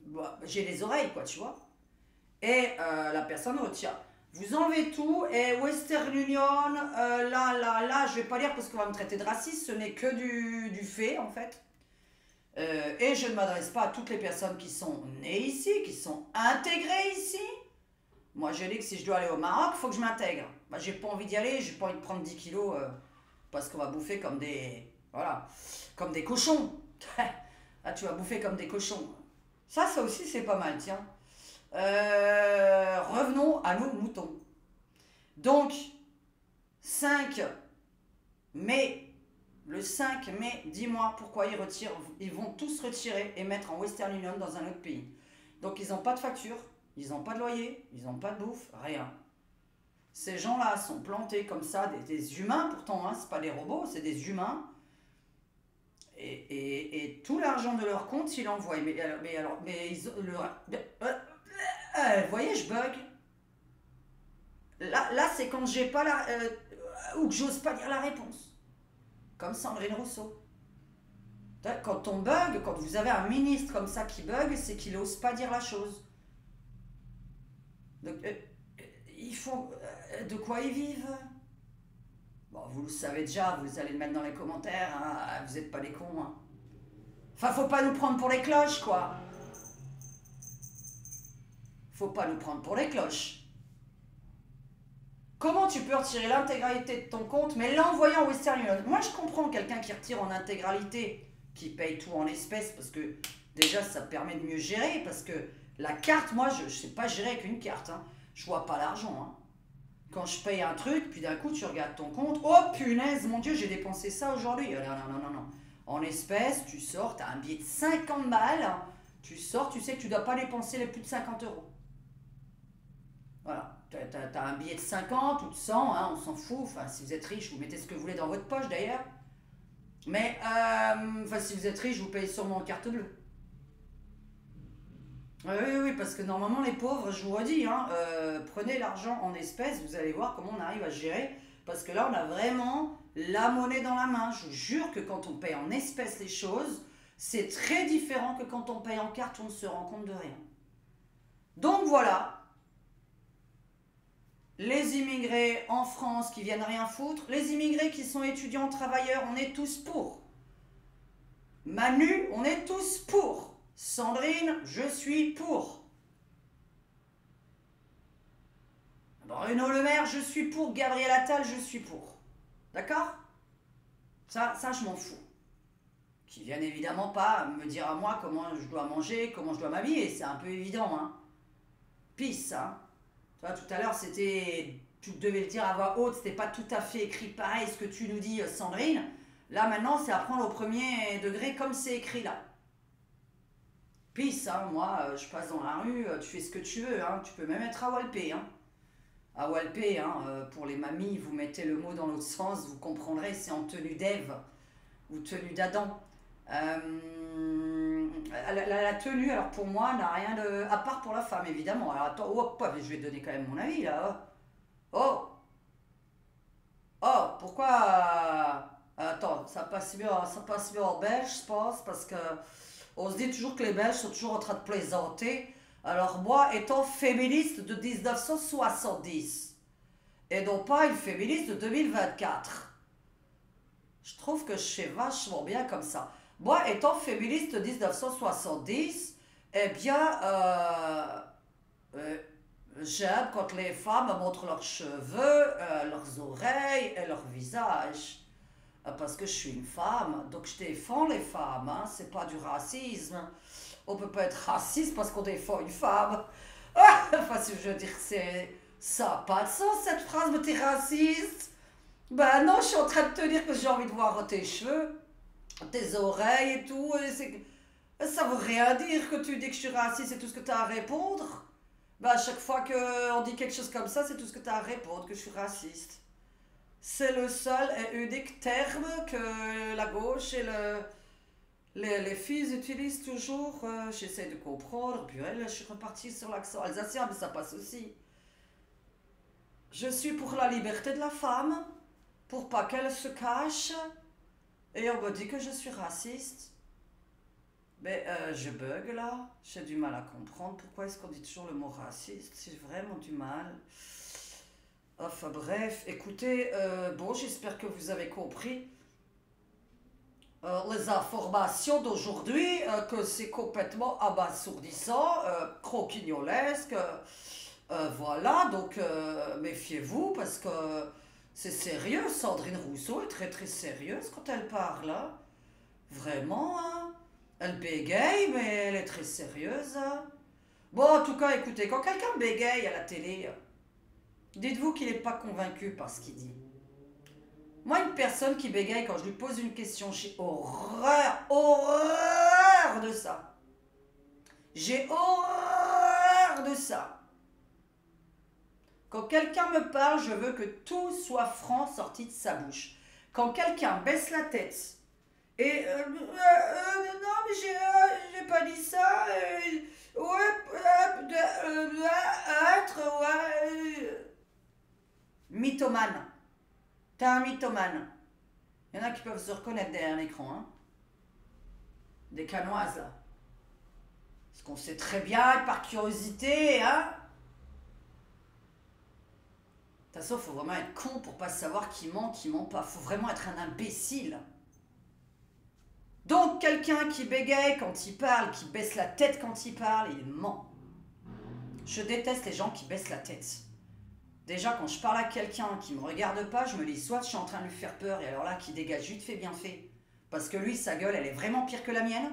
bah, j'ai les oreilles, quoi, tu vois. Et la personne retient. Vous enlevez tout, et Western Union, là, je vais pas lire parce qu'on va me traiter de raciste, ce n'est que du fait, en fait. Et je ne m'adresse pas à toutes les personnes qui sont nées ici, qui sont intégrées ici. Moi, je dis que si je dois aller au Maroc, il faut que je m'intègre. Bah, j'ai pas envie d'y aller, j'ai pas envie de prendre 10 kilos parce qu'on va bouffer comme des... Voilà, comme des cochons. Là, tu vas bouffer comme des cochons. Ça aussi, c'est pas mal, tiens. Revenons à nos moutons. Donc, 5 mai, le 5 mai, dis-moi pourquoi ils vont tous retirer et mettre en Western Union dans un autre pays. Donc, ils n'ont pas de facture. Ils n'ont pas de loyer, ils n'ont pas de bouffe, rien. Ces gens-là sont plantés comme ça, des humains pourtant, hein, c'est pas des robots, c'est des humains. Et tout l'argent de leur compte, ils l'envoient. Mais vous voyez, je bug. Là c'est quand j'ai pas la... ou que j'ose pas dire la réponse. Comme Sandrine Rousseau. Quand on bug, quand vous avez un ministre comme ça qui bug, c'est qu'il n'ose pas dire la chose. Donc, ils font... de quoi ils vivent? Bon, vous le savez déjà, vous allez le mettre dans les commentaires, hein, vous n'êtes pas des cons. Hein. Enfin, faut pas nous prendre pour les cloches, quoi. Faut pas nous prendre pour les cloches. Comment tu peux retirer l'intégralité de ton compte, mais l'envoyer en Western Union? Moi, je comprends quelqu'un qui retire en intégralité, qui paye tout en espèces, parce que déjà, ça permet de mieux gérer, parce que la carte, moi, je ne sais pas gérer avec une carte. Hein. Je vois pas l'argent. Hein. Quand je paye un truc, puis d'un coup, tu regardes ton compte. Oh punaise, mon Dieu, j'ai dépensé ça aujourd'hui. Non. En espèces, tu sors, tu as un billet de 50 balles. Hein. Tu sors, tu sais que tu ne dois pas dépenser les plus de 50 euros. Voilà. Tu as un billet de 50 ou de 100, hein, on s'en fout. Enfin, si vous êtes riche, vous mettez ce que vous voulez dans votre poche d'ailleurs. Mais, si vous êtes riche, vous payez sûrement en carte bleue. Oui, parce que normalement, les pauvres, je vous redis, hein, prenez l'argent en espèces, vous allez voir comment on arrive à gérer. Parce que là, on a vraiment la monnaie dans la main. Je vous jure que quand on paye en espèces les choses, c'est très différent que quand on paye en carte, on ne se rend compte de rien. Donc voilà. Les immigrés en France qui viennent rien foutre, les immigrés qui sont étudiants, travailleurs, on est tous pour. Manu, on est tous pour. Sandrine, je suis pour. Bruno Le Maire, je suis pour. Gabriel Attal, je suis pour. D'accord? Ça, je m'en fous. Qui viennent évidemment pas me dire à moi comment je dois manger, comment je dois m'habiller. C'est un peu évident, hein. Pisse, hein. Toi, tout à l'heure, c'était... Tu devais le dire à voix haute, c'était pas tout à fait écrit pareil ce que tu nous dis, Sandrine. Là, maintenant, c'est à prendre au premier degré comme c'est écrit là. Pisse, hein, moi, je passe dans la rue, tu fais ce que tu veux, hein, tu peux même être à Walpé. Hein. À Walpé, hein, pour les mamies, vous mettez le mot dans l'autre sens, vous comprendrez, c'est en tenue d'Ève ou tenue d'Adam. La tenue, alors pour moi, n'a rien de... À part pour la femme, évidemment. Alors attends, je vais te donner quand même mon avis, là. Oh, pourquoi... Attends, ça passe mieux en Belge, je pense, parce que on se dit toujours que les Belges sont toujours en train de plaisanter. Alors moi, étant féministe de 1970, et non pas une féministe de 2024, je trouve que je fais vachement bien comme ça. Moi, étant féministe de 1970, eh bien, euh, j'aime quand les femmes montrent leurs cheveux, leurs oreilles et leur visage. Parce que je suis une femme, donc je défends les femmes, hein, c'est pas du racisme. On peut pas être raciste parce qu'on défend une femme. Enfin, si je veux dire, ça n'a pas de sens cette phrase, mais t'es raciste. Ben non, je suis en train de te dire que j'ai envie de voir tes cheveux, tes oreilles et tout. Ça veut rien dire que tu dis que je suis raciste, c'est tout ce que tu as à répondre. Ben à chaque fois qu'on dit quelque chose comme ça, c'est tout ce que tu as à répondre, que je suis raciste. C'est le seul et unique terme que la gauche et les filles utilisent toujours. J'essaie de comprendre, puis je suis repartie sur l'accent alsacien, mais ça passe aussi. Je suis pour la liberté de la femme, pour pas qu'elle se cache, et on me dit que je suis raciste. Mais je bug là, j'ai du mal à comprendre pourquoi est-ce qu'on dit toujours le mot raciste, j'ai vraiment du mal. Enfin bref, écoutez, bon, j'espère que vous avez compris les informations d'aujourd'hui, que c'est complètement abasourdissant, croquignolesque, voilà, donc méfiez-vous parce que c'est sérieux. Sandrine Rousseau est très très sérieuse quand elle parle, hein. Vraiment, hein. Elle bégaye, mais elle est très sérieuse, hein. Bon, en tout cas, écoutez, quand quelqu'un bégaye à la télé, dites-vous qu'il n'est pas convaincu par ce qu'il dit. Moi, une personne qui bégaye quand je lui pose une question, j'ai horreur de ça. J'ai horreur de ça. Quand quelqu'un me parle, je veux que tout soit franc sorti de sa bouche. Quand quelqu'un baisse la tête et non mais j'ai pas dit ça. Mythomane. T'es un mythomane. Il y en a qui peuvent se reconnaître derrière l'écran, hein. Des canoises, là. Parce qu'on sait très bien, par curiosité, hein. De toute façon, faut vraiment être con pour pas savoir qui ment pas. Faut vraiment être un imbécile. Donc, quelqu'un qui bégaye quand il parle, qui baisse la tête quand il parle, il ment. Je déteste les gens qui baissent la tête. Déjà, quand je parle à quelqu'un qui me regarde pas, je me dis soit je suis en train de lui faire peur, et alors là, qui dégage vite fait, bien fait. Parce que lui, sa gueule, elle est vraiment pire que la mienne.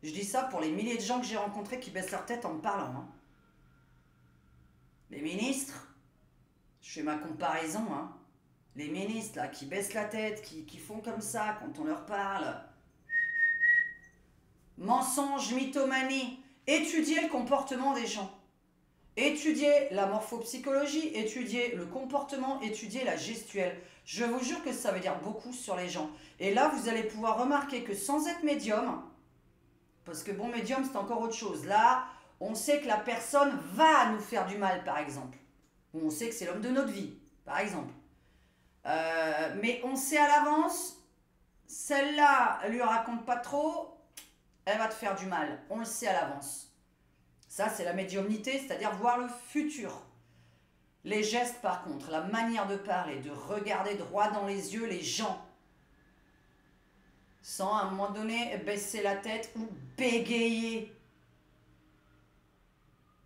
Je dis ça pour les milliers de gens que j'ai rencontrés qui baissent leur tête en me parlant, hein. Les ministres, je fais ma comparaison, hein. Les ministres, là, qui baissent la tête, qui font comme ça quand on leur parle. Mensonge, mythomanie, étudier le comportement des gens. Étudier la morphopsychologie, étudier le comportement, étudier la gestuelle. Je vous jure que ça veut dire beaucoup sur les gens. Et là, vous allez pouvoir remarquer que sans être médium, parce que bon, médium, c'est encore autre chose. Là, on sait que la personne va nous faire du mal, par exemple. Ou on sait que c'est l'homme de notre vie, par exemple. Mais on sait à l'avance, celle-là, elle lui raconte pas trop, elle va te faire du mal. On le sait à l'avance. Ça, c'est la médiumnité, c'est-à-dire voir le futur. Les gestes, par contre, la manière de parler, de regarder droit dans les yeux les gens, sans à un moment donné baisser la tête ou bégayer.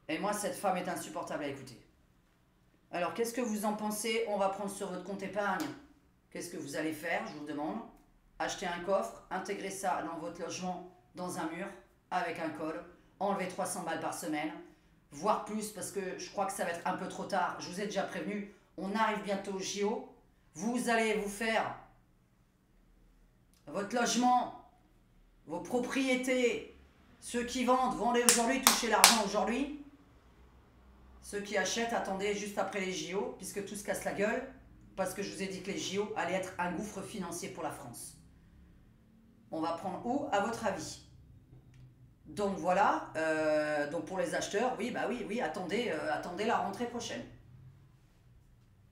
Et moi, cette femme est insupportable à écouter. Alors, qu'est-ce que vous en pensez? On va prendre sur votre compte épargne. Qu'est-ce que vous allez faire, je vous demande? Acheter un coffre, intégrer ça dans votre logement, dans un mur, avec un code. Enlever 300 balles par semaine, voire plus, parce que je crois que ça va être un peu trop tard. Je vous ai déjà prévenu, on arrive bientôt au JO. Vous allez vous faire votre logement, vos propriétés. Ceux qui vendent, vendez aujourd'hui, touchez l'argent aujourd'hui. Ceux qui achètent, attendez juste après les JO, puisque tout se casse la gueule, parce que je vous ai dit que les JO allaient être un gouffre financier pour la France. On va prendre où, à votre avis? Donc voilà, donc pour les acheteurs, oui, bah oui, attendez la rentrée prochaine.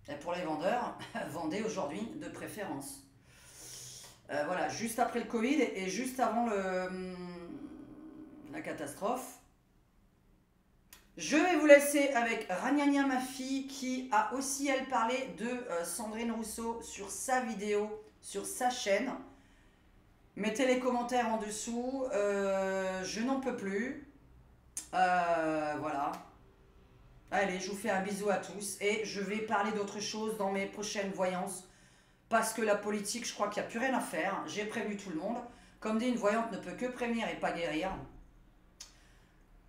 Et pour les vendeurs, vendez aujourd'hui de préférence. Voilà, juste après le Covid et juste avant la catastrophe. Je vais vous laisser avec Ragnagna, ma fille, qui a aussi, elle, parlé de Sandrine Rousseau sur sa vidéo, sur sa chaîne. Mettez les commentaires en dessous. Je n'en peux plus. Voilà. Allez, je vous fais un bisou à tous. Et je vais parler d'autre chose dans mes prochaines voyances. Parce que la politique, je crois qu'il n'y a plus rien à faire. J'ai prévenu tout le monde. Comme dit, une voyante ne peut que prévenir et pas guérir.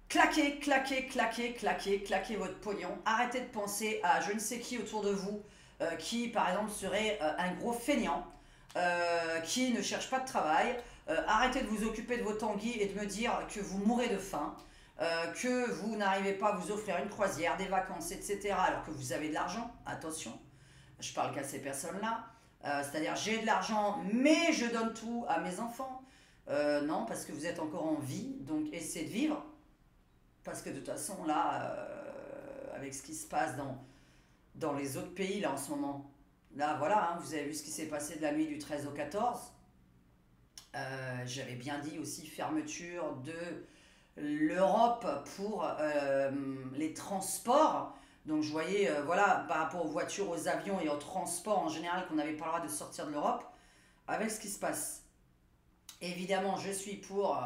Claquez, claquez, claquez, claquez, claquez votre pognon. Arrêtez de penser à je ne sais qui autour de vous qui, par exemple, serait un gros feignant, qui ne cherche pas de travail. Arrêtez de vous occuper de vos tanguis et de me dire que vous mourrez de faim, que vous n'arrivez pas à vous offrir une croisière, des vacances, etc. alors que vous avez de l'argent. Attention, je parle qu'à ces personnes-là. C'est-à-dire, j'ai de l'argent, mais je donne tout à mes enfants. Non, parce que vous êtes encore en vie, donc essayez de vivre. Parce que de toute façon, là, avec ce qui se passe dans les autres pays, là, en ce moment, là, voilà, hein, vous avez vu ce qui s'est passé de la nuit du 13 au 14. J'avais bien dit aussi fermeture de l'Europe pour les transports. Donc, je voyais, voilà, par rapport aux voitures, aux avions et aux transports en général, qu'on n'avait pas le droit de sortir de l'Europe, avec ce qui se passe. Évidemment, je suis pour...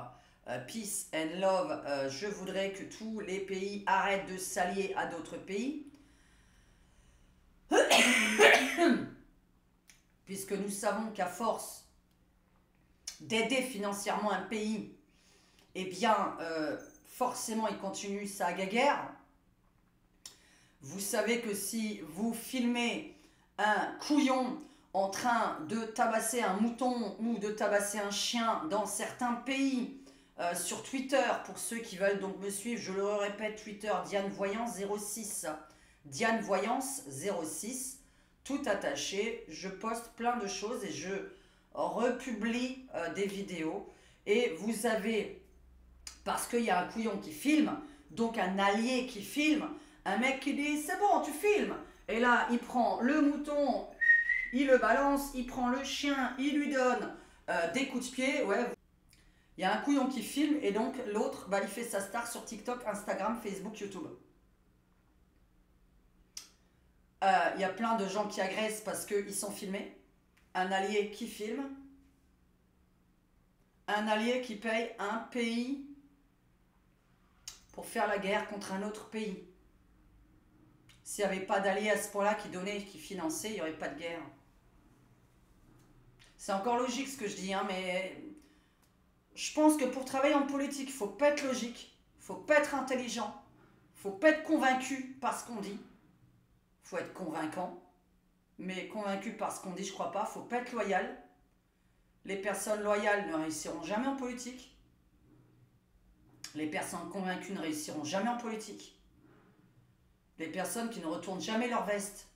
peace and love, je voudrais que tous les pays arrêtent de s'allier à d'autres pays. Puisque nous savons qu'à force d'aider financièrement un pays, eh bien, forcément, il continue sa guerre. Vous savez que si vous filmez un couillon en train de tabasser un mouton ou de tabasser un chien dans certains pays, sur Twitter, pour ceux qui veulent donc me suivre, je le répète, Twitter, Diane Voyance 06. Diane Voyance 06, tout attaché. Je poste plein de choses et je republie des vidéos. Et vous avez, parce qu'il y a un couillon qui filme, donc un allié qui filme, un mec qui dit c'est bon, tu filmes. Et là, il prend le mouton, il le balance, il prend le chien, il lui donne des coups de pied. Ouais. Il y a un couillon qui filme et donc l'autre, bah, il fait sa star sur TikTok, Instagram, Facebook, YouTube. Il y a plein de gens qui agressent parce qu'ils sont filmés. Un allié qui filme. Un allié qui paye un pays pour faire la guerre contre un autre pays. S'il n'y avait pas d'alliés à ce point-là qui donnaient, qui finançaient, il n'y aurait pas de guerre. C'est encore logique ce que je dis, hein, mais... Je pense que pour travailler en politique, il ne faut pas être logique, il ne faut pas être intelligent, il ne faut pas être convaincu par ce qu'on dit. Il faut être convaincant, mais convaincu par ce qu'on dit, je ne crois pas. Il ne faut pas être loyal. Les personnes loyales ne réussiront jamais en politique. Les personnes convaincues ne réussiront jamais en politique. Les personnes qui ne retournent jamais leur veste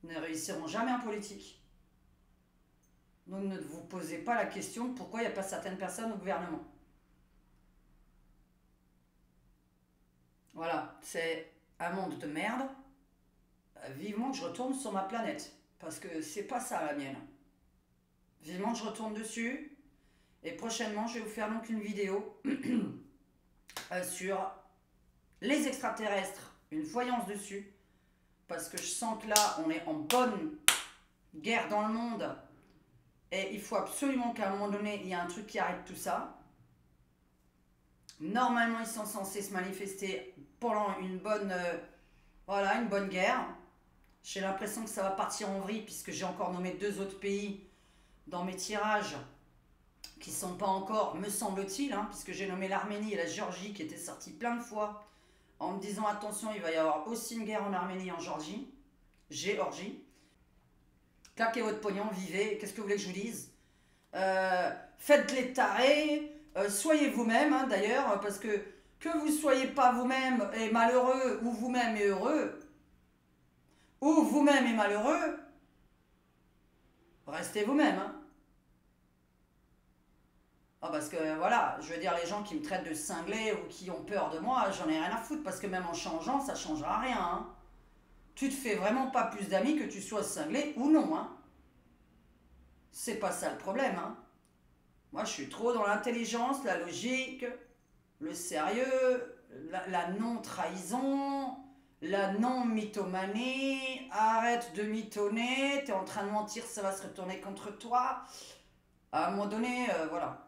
ne réussiront jamais en politique. Donc ne vous posez pas la question de pourquoi il n'y a pas certaines personnes au gouvernement. Voilà, c'est un monde de merde. Vivement que je retourne sur ma planète. Parce que c'est pas ça la mienne. Vivement que je retourne dessus. Et prochainement, je vais vous faire donc une vidéo sur les extraterrestres. Une voyance dessus. Parce que je sens que là, on est en bonne guerre dans le monde. Et il faut absolument qu'à un moment donné, il y ait un truc qui arrête tout ça. Normalement, ils sont censés se manifester pendant une bonne, voilà, une bonne guerre. J'ai l'impression que ça va partir en vrille puisque j'ai encore nommé 2 autres pays dans mes tirages qui ne sont pas encore, me semble-t-il, hein, puisque j'ai nommé l'Arménie et la Géorgie qui étaient sortis plein de fois en me disant attention, il va y avoir aussi une guerre en Arménie et en Géorgie. Claquez votre pognon, vivez, qu'est-ce que vous voulez que je vous dise, faites les tarés, soyez vous-même, hein, d'ailleurs, parce que vous soyez pas vous-même et malheureux, ou vous-même et heureux, ou vous-même et malheureux, restez vous-même. Hein. Ah, parce que voilà, je veux dire, les gens qui me traitent de cinglé ou qui ont peur de moi, j'en ai rien à foutre, parce que même en changeant, ça changera rien. Hein. Tu te fais vraiment pas plus d'amis que tu sois cinglé ou non. Hein. C'est pas ça le problème. Hein. Moi, je suis trop dans l'intelligence, la logique, le sérieux, la non-trahison, la non-mythomanie. Arrête de mitonner, t'es en train de mentir, ça va se retourner contre toi. À un moment donné, voilà.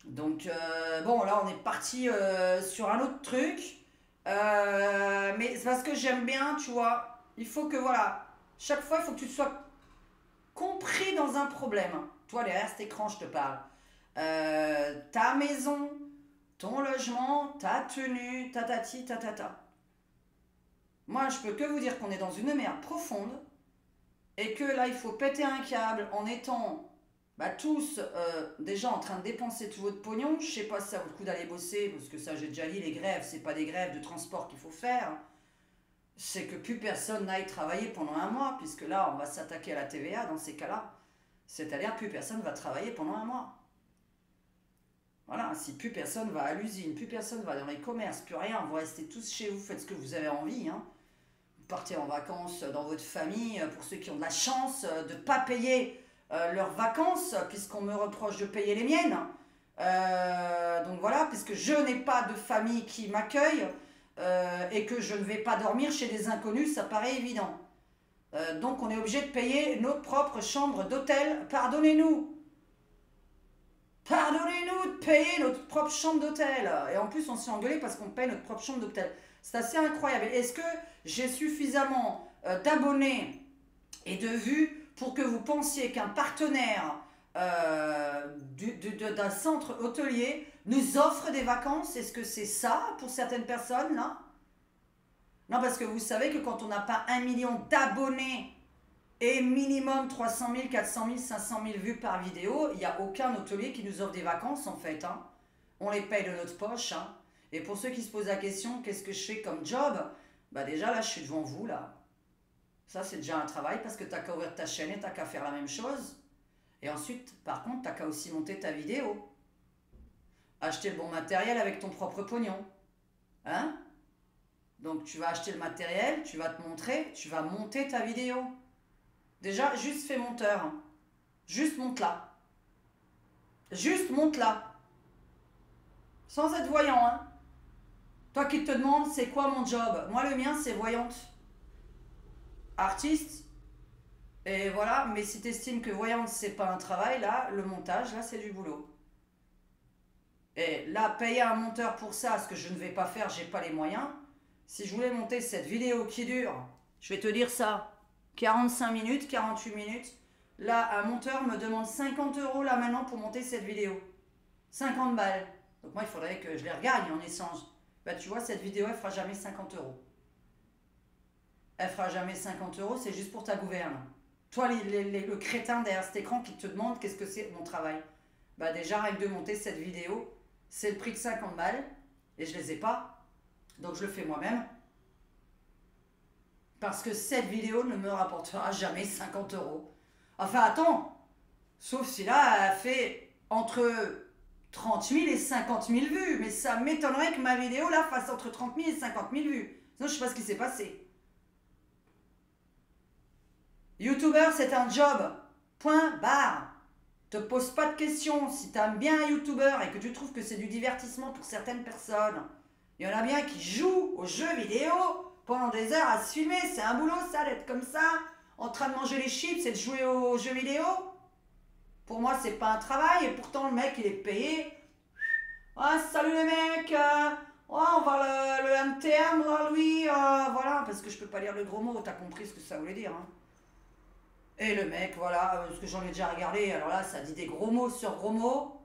Donc, bon, là, on est parti sur un autre truc. Mais c'est parce que j'aime bien, tu vois. Il faut que, voilà, chaque fois, il faut que tu sois compris dans un problème. Toi, derrière cet écran, je te parle. Ta maison, ton logement, ta tenue, tatati, tatata. Moi, je peux que vous dire qu'on est dans une merde profonde et que là, il faut péter un câble en étant tous déjà en train de dépenser tout votre pognon. Je sais pas si ça vaut le coup d'aller bosser, parce que ça, j'ai déjà dit, les grèves, c'est pas des grèves de transport qu'il faut faire. C'est que plus personne n'aille travailler pendant un mois, puisque là, on va s'attaquer à la TVA dans ces cas-là. C'est-à-dire, plus personne va travailler pendant un mois. Voilà, si plus personne va à l'usine, plus personne va dans les commerces, plus rien, vous restez tous chez vous, faites ce que vous avez envie. Hein. Vous partez en vacances dans votre famille, pour ceux qui ont de la chance de ne pas payer leurs vacances, puisqu'on me reproche de payer les miennes. Donc voilà, puisque je n'ai pas de famille qui m'accueille et que je ne vais pas dormir chez des inconnus, ça paraît évident. Donc on est obligé de payer notre propre chambre d'hôtel. Pardonnez-nous. Pardonnez-nous de payer notre propre chambre d'hôtel. Et en plus, on s'est engueulé parce qu'on paye notre propre chambre d'hôtel. C'est assez incroyable. Est-ce que j'ai suffisamment d'abonnés et de vues pour que vous pensiez qu'un partenaire d'un centre hôtelier nous offre des vacances? Est-ce que c'est ça pour certaines personnes là? Non, parce que vous savez que quand on n'a pas 1 million d'abonnés et minimum 300 000, 400 000, 500 000 vues par vidéo, il n'y a aucun hôtelier qui nous offre des vacances en fait. Hein. On les paye de notre poche. Hein. Et pour ceux qui se posent la question, qu'est-ce que je fais comme job? Déjà là, je suis devant vous là. Ça, c'est déjà un travail parce que tu n'as qu'à ouvrir ta chaîne et tu n'as qu'à faire la même chose. Et ensuite, par contre, tu n'as qu'à aussi monter ta vidéo. Acheter le bon matériel avec ton propre pognon. Hein? Donc, tu vas acheter le matériel, tu vas te montrer, tu vas monter ta vidéo. Déjà, juste fais monteur. Hein. Juste monte-la. Juste monte-la. Sans être voyant. Hein. Toi qui te demandes, c'est quoi mon job? Moi, le mien, c'est voyante. Artiste. Et voilà, mais si tu estimes que voyante, c'est pas un travail, là, le montage, là, c'est du boulot. Et là, payer un monteur pour ça, ce que je ne vais pas faire, j'ai pas les moyens. Si je voulais monter cette vidéo qui dure, je vais te dire ça, 45 minutes, 48 minutes. Là, un monteur me demande 50 € là maintenant pour monter cette vidéo. 50 balles. Donc moi, il faudrait que je les regagne en échange. Tu vois, cette vidéo, elle fera jamais 50 €. Elle fera jamais 50 €, c'est juste pour ta gouverne. Toi, le crétin derrière cet écran qui te demande qu'est-ce que c'est mon travail. Déjà, rien que de monter cette vidéo, c'est le prix de 50 balles. Et je les ai pas. Donc je le fais moi-même. Parce que cette vidéo ne me rapportera jamais 50 €. Enfin, attends. Sauf si là, elle fait entre 30 000 et 50 000 vues. Mais ça m'étonnerait que ma vidéo, là, fasse entre 30 000 et 50 000 vues. Sinon, je sais pas ce qui s'est passé. YouTuber, c'est un job. Point barre. Te pose pas de questions. Si tu aimes bien un YouTuber et que tu trouves que c'est du divertissement pour certaines personnes, il y en a bien qui jouent aux jeux vidéo pendant des heures à se filmer. C'est un boulot, ça, d'être comme ça, en train de manger les chips et de jouer aux jeux vidéo. Pour moi, c'est pas un travail. Et pourtant, le mec, il est payé. Ah, salut les mecs. On va voir le MTM, lui. Voilà, parce que je peux pas lire le gros mot. T'as compris ce que ça voulait dire. Hein. Et le mec, voilà, parce que j'en ai déjà regardé. Alors là, ça dit des gros mots sur gros mots.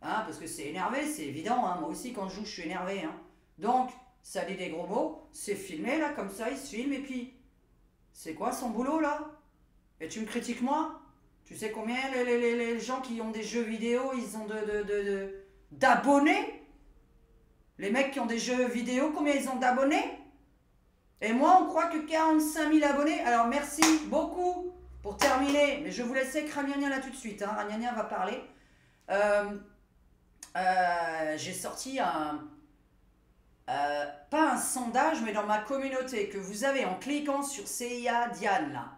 Hein, parce que c'est énervé, c'est évident. Hein. Moi aussi, quand je joue, je suis énervé. Hein. Donc, ça dit des gros mots. C'est filmé, là, comme ça, il se filme. Et puis, c'est quoi son boulot, là? Et tu me critiques, moi? Tu sais combien les gens qui ont des jeux vidéo, ils ont d'abonnés? Les mecs qui ont des jeux vidéo, combien ils ont d'abonnés? Et moi, on croit que 45 000 abonnés. Alors, merci beaucoup pour terminer. Mais je vous laisse avec Ramiania là tout de suite. Hein. Ramiania va parler. J'ai sorti pas un sondage, mais dans ma communauté, que vous avez en cliquant sur CIA Diane, là.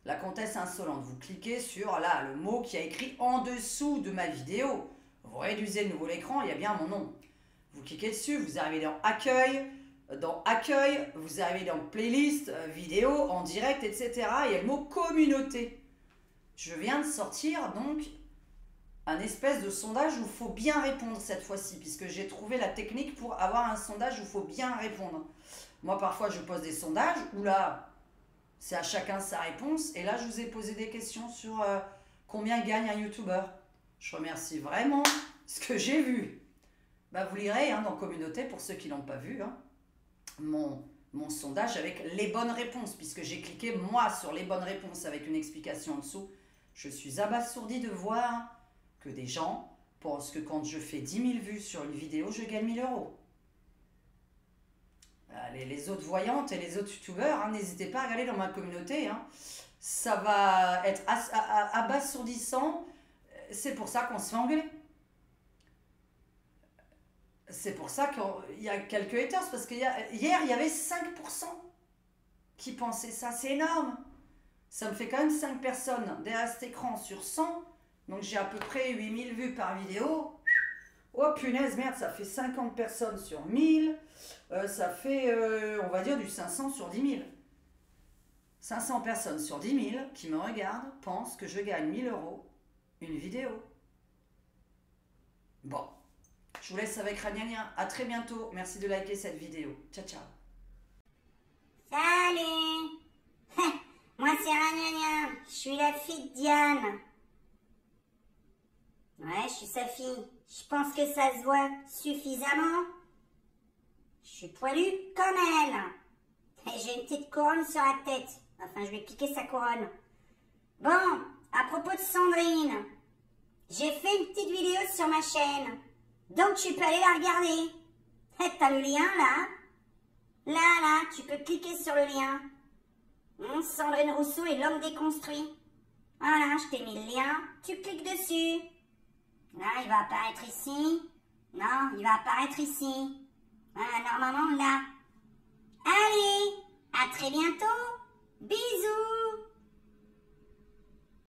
la comtesse insolente. Vous cliquez sur là, le mot qui a écrit en dessous de ma vidéo. Vous réduisez de nouveau l'écran, il y a bien mon nom. Vous cliquez dessus, vous arrivez dans Accueil. Dans Accueil, vous arrivez dans Playlist, vidéo, en direct, etc. Il y a le mot Communauté. Je viens de sortir donc un espèce de sondage où il faut bien répondre cette fois-ci, puisque j'ai trouvé la technique pour avoir un sondage où il faut bien répondre. Moi, parfois, je pose des sondages où là, c'est à chacun sa réponse. Et là, je vous ai posé des questions sur combien gagne un YouTuber. Je remercie vraiment ce que j'ai vu. Bah, vous lirez dans Communauté, pour ceux qui ne l'ont pas vu, mon sondage avec les bonnes réponses, puisque j'ai cliqué moi sur les bonnes réponses avec une explication en dessous. Je suis abasourdi de voir que des gens pensent que quand je fais 10 000 vues sur une vidéo, je gagne 1 000 €. Les autres voyantes et les autres youtubeurs, n'hésitez pas à regarder dans ma communauté. Ça va être abasourdissant. C'est pour ça qu'on se fait engueuler. C'est pour ça qu'il y a quelques haters, parce que hier, il y avait 5% qui pensaient ça. C'est énorme. Ça me fait quand même 5 personnes derrière cet écran sur 100. Donc j'ai à peu près 8000 vues par vidéo. Oh punaise, merde, ça fait 50 personnes sur 1000. Ça fait, on va dire, du 500 sur 10 000. 500 personnes sur 10 000 qui me regardent pensent que je gagne 1 000 € une vidéo. Bon. Je vous laisse avec Ragnagna. À très bientôt. Merci de liker cette vidéo. Ciao, ciao. Salut. Moi, c'est Ragnagna. Je suis la fille de Diane. Ouais, je suis sa fille. Je pense que ça se voit suffisamment. Je suis poilue comme elle. Et j'ai une petite couronne sur la tête. Enfin, je vais piquer sa couronne. Bon, à propos de Sandrine, j'ai fait une petite vidéo sur ma chaîne. Donc, tu peux aller la regarder. T'as le lien, là. Là, tu peux cliquer sur le lien. Sandrine Rousseau et l'homme déconstruit. Voilà, je t'ai mis le lien. Tu cliques dessus. Là, il va apparaître ici. Non, il va apparaître ici. Voilà, normalement, là. Allez, à très bientôt. Bisous.